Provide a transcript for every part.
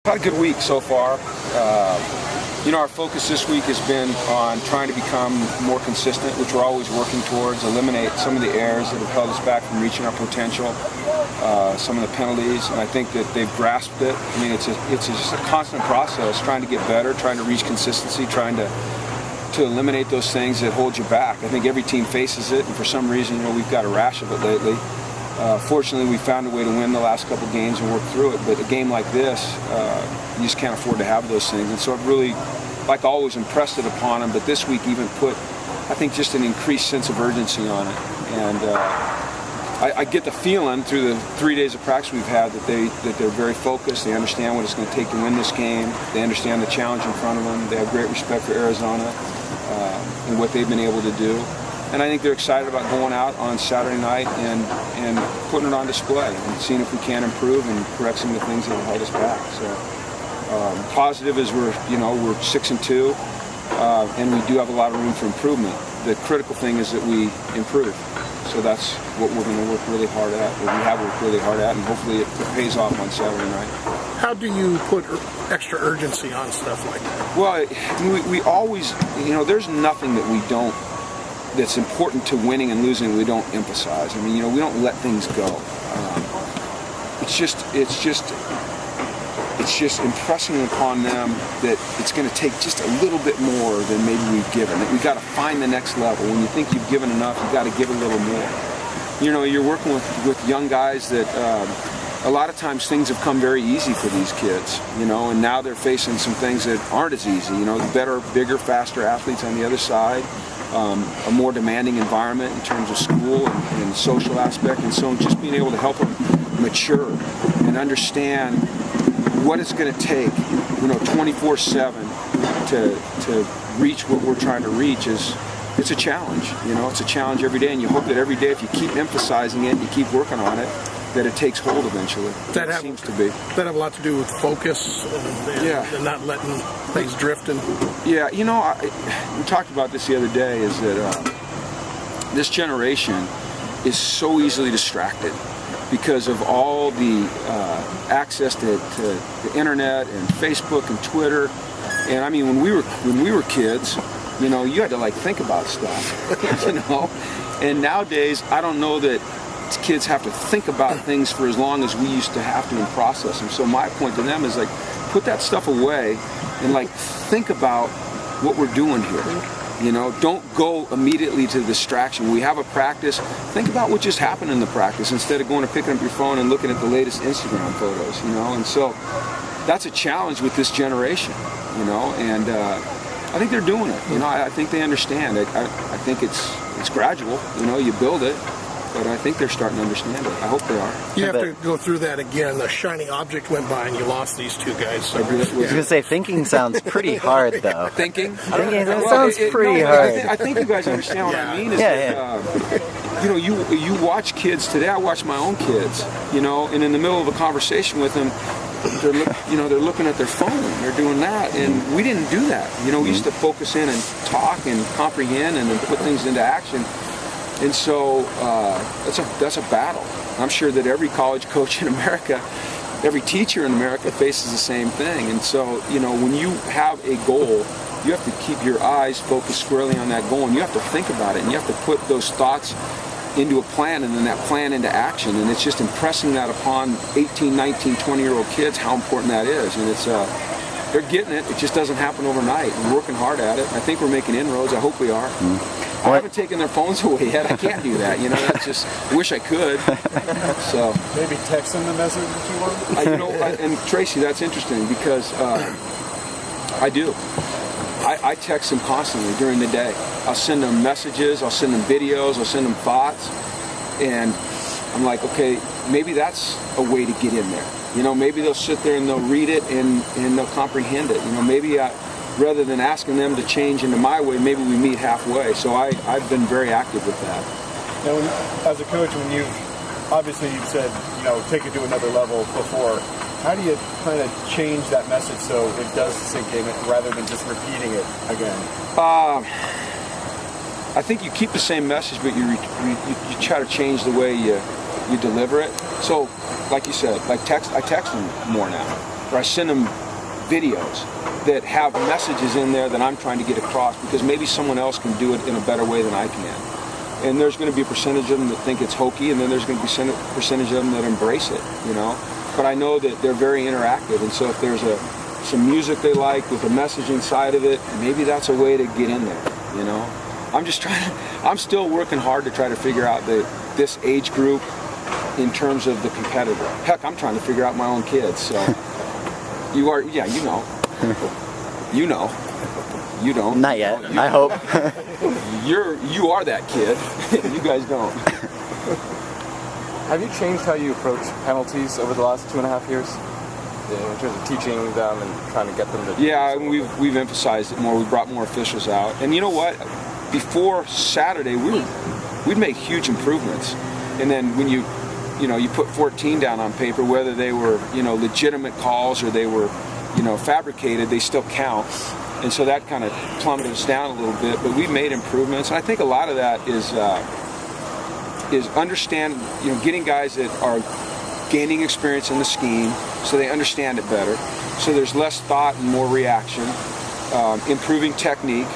Had a good week so far. You know, our focus this week has been on trying to become more consistent, which we're always working towards, eliminate some of the errors that have held us back from reaching our potential, some of the penalties, and I think that they've grasped it. I mean, it's just a constant process, trying to get better, trying to reach consistency, trying to eliminate those things that hold you back. I think every team faces it, and for some reason, you know, we've got a rash of it lately. Fortunately, we found a way to win the last couple games and work through it, but a game like this, you just can't afford to have those things. And so I've really, like always, impressed it upon them, but this week even put, I think, just an increased sense of urgency on it. And I get the feeling through the 3 days of practice we've had that they're very focused. They understand what it's going to take to win this game. They understand the challenge in front of them. They have great respect for Arizona and what they've been able to do. And I think they're excited about going out on Saturday night and putting it on display and seeing if we can improve and correct some of the things that have held us back. So positive is we're 6-2, and we do have a lot of room for improvement. The critical thing is that we improve. So that's what we're going to work really hard at, or we have worked really hard at, and hopefully it pays off on Saturday night. How do you put extra urgency on stuff like that? Well, we always, you know, there's nothing that we don't, that's important to winning and losing we don't emphasize. I mean, you know, we don't let things go. It's just impressing upon them that it's going to take just a little bit more than maybe we've given. That we've got to find the next level. When you think you've given enough, you've got to give a little more. You know, you're working with young guys that a lot of times things have come very easy for these kids, you know, and now they're facing some things that aren't as easy. You know, better, bigger, faster athletes on the other side. A more demanding environment in terms of school and social aspect, and so just being able to help them mature and understand what it's going to take, you know, 24/7 to reach what we're trying to reach it's a challenge. You know, it's a challenge every day, and you hope that every day if you keep emphasizing it and you keep working on it, that it takes hold eventually. That seems to be. That have a lot to do with focus and not letting things drift. Yeah, you know, we talked about this the other day, is that this generation is so easily distracted because of all the access to the internet and Facebook and Twitter. And I mean, when we were kids, you know, you had to like think about stuff, you know. And nowadays, I don't know that kids have to think about things for as long as we used to have to and process them. So my point to them is like, put that stuff away and like think about what we're doing here. You know, don't go immediately to the distraction. We have a practice. Think about what just happened in the practice instead of going and picking up your phone and looking at the latest Instagram photos, you know. And so that's a challenge with this generation, you know, and I think they're doing it. You know, I think they understand it. I think it's gradual, you know, you build it. But I think they're starting to understand it. I hope they are. You have to go through that again. A shiny object went by and you lost these two guys. So. I was going to say, thinking sounds pretty hard, though. Thinking? That sounds pretty hard. I think you guys understand what I mean. Is that, you know, you watch kids today. I watch my own kids, you know, and in the middle of a conversation with them, they're looking at their phone. They're doing that, and we didn't do that. You know, we used to focus in and talk and comprehend and then put things into action. And so that's a battle. I'm sure that every college coach in America, every teacher in America faces the same thing. And so, you know, when you have a goal, you have to keep your eyes focused squarely on that goal, and you have to think about it, and you have to put those thoughts into a plan and then that plan into action. And it's just impressing that upon 18, 19, 20-year-old kids how important that is. And it's they're getting it. It just doesn't happen overnight. We're working hard at it. I think we're making inroads. I hope we are. I haven't taken their phones away yet. I can't do that. You know, that's just wish I could. So maybe text them the message that you want. You know, and Tracy, that's interesting because I do. I text them constantly during the day. I'll send them messages. I'll send them videos. I'll send them thoughts, and I'm like, okay, maybe that's a way to get in there. You know, maybe they'll sit there and they'll read it and they'll comprehend it. You know, maybe rather than asking them to change into my way, maybe we meet halfway. So I've been very active with that. Now, as a coach, when you've said, you know, take it to another level before, how do you kind of change that message so it does sink in rather than just repeating it again? I think you keep the same message, but you try to change the way you deliver it. So, like you said, I text them more now. or I send them videos that have messages in there that I'm trying to get across, because maybe someone else can do it in a better way than I can. And there's going to be a percentage of them that think it's hokey, and then there's going to be a percentage of them that embrace it, you know. But I know that they're very interactive, and so if there's some music they like with a messaging side of it, maybe that's a way to get in there, you know. I'm still working hard to try to figure out this age group in terms of the competitor. Heck, I'm trying to figure out my own kids, so. You are, yeah, you know. You know. You don't. Not yet, I hope. You are that kid. You guys don't. Have you changed how you approach penalties over the last 2.5 years? In terms of teaching them and trying to get them to... Yeah, we've emphasized it more. We brought more officials out. And you know what? Before Saturday, we'd make huge improvements. And then when you put 14 down on paper, whether they were, legitimate calls or they were, fabricated, they still count. And so that kind of plummeted us down a little bit. But we've made improvements. And I think a lot of that is getting guys that are gaining experience in the scheme so they understand it better. So there's less thought and more reaction. Improving technique,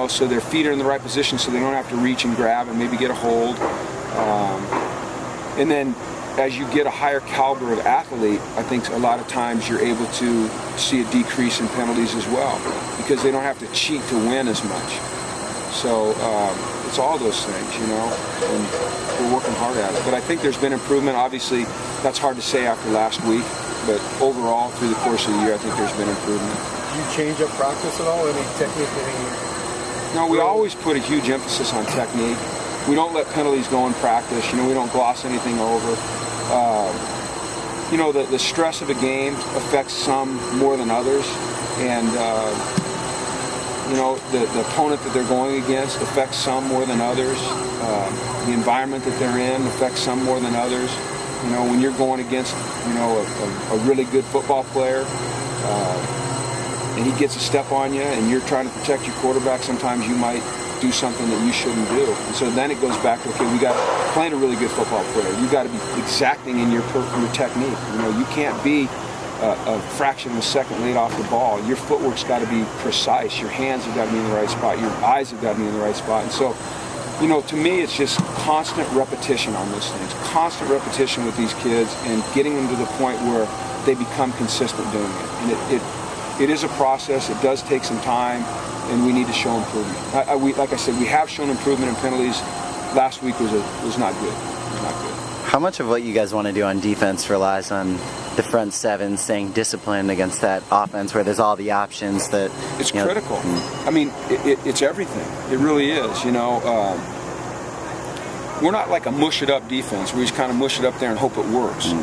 so their feet are in the right position so they don't have to reach and grab and maybe get a hold. And then as you get a higher caliber of athlete, I think a lot of times you're able to see a decrease in penalties as well, because they don't have to cheat to win as much. So it's all those things, and we're working hard at it. But I think there's been improvement. Obviously, that's hard to say after last week, but overall, through the course of the year, I think there's been improvement. Do you change up practice at all? Any technique? No, we always put a huge emphasis on technique. We don't let penalties go in practice. We don't gloss anything over. The stress of a game affects some more than others, and the opponent that they're going against affects some more than others. The environment that they're in affects some more than others. When you're going against, a really good football player, and he gets a step on you, and you're trying to protect your quarterback, sometimes you might do something that you shouldn't do. And so then it goes back to, okay, we got playing a really good football player. You got to be exacting in your technique. You can't be a fraction of a second late off the ball. Your footwork's got to be precise. Your hands have got to be in the right spot. Your eyes have got to be in the right spot. And so, to me, it's just constant repetition on those things. Constant repetition with these kids and getting them to the point where they become consistent doing it. And it is a process. It does take some time, and we need to show improvement. Like I said, we have shown improvement in penalties. Last week was not good. It was not good. How much of what you guys want to do on defense relies on the front seven staying disciplined against that offense where there's all the options that... It's critical. I mean, it's everything. It really is, We're not like a mush-it-up defense. We just kind of mush it up there and hope it works.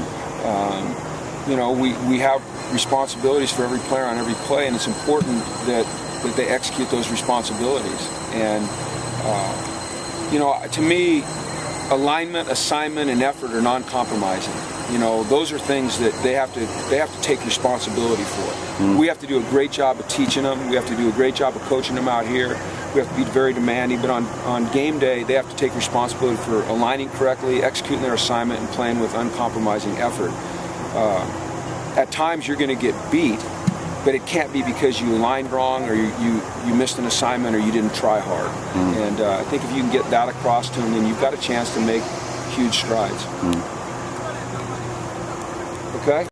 We have responsibilities for every player on every play, and it's important that they execute those responsibilities. And, to me, alignment, assignment, and effort are non-compromising. Those are things that they have to take responsibility for. We have to do a great job of teaching them. We have to do a great job of coaching them out here. We have to be very demanding. But on game day, they have to take responsibility for aligning correctly, executing their assignment, and playing with uncompromising effort. At times, you're going to get beat, but it can't be because you aligned wrong or you missed an assignment or you didn't try hard. And I think if you can get that across to them, then you've got a chance to make huge strides.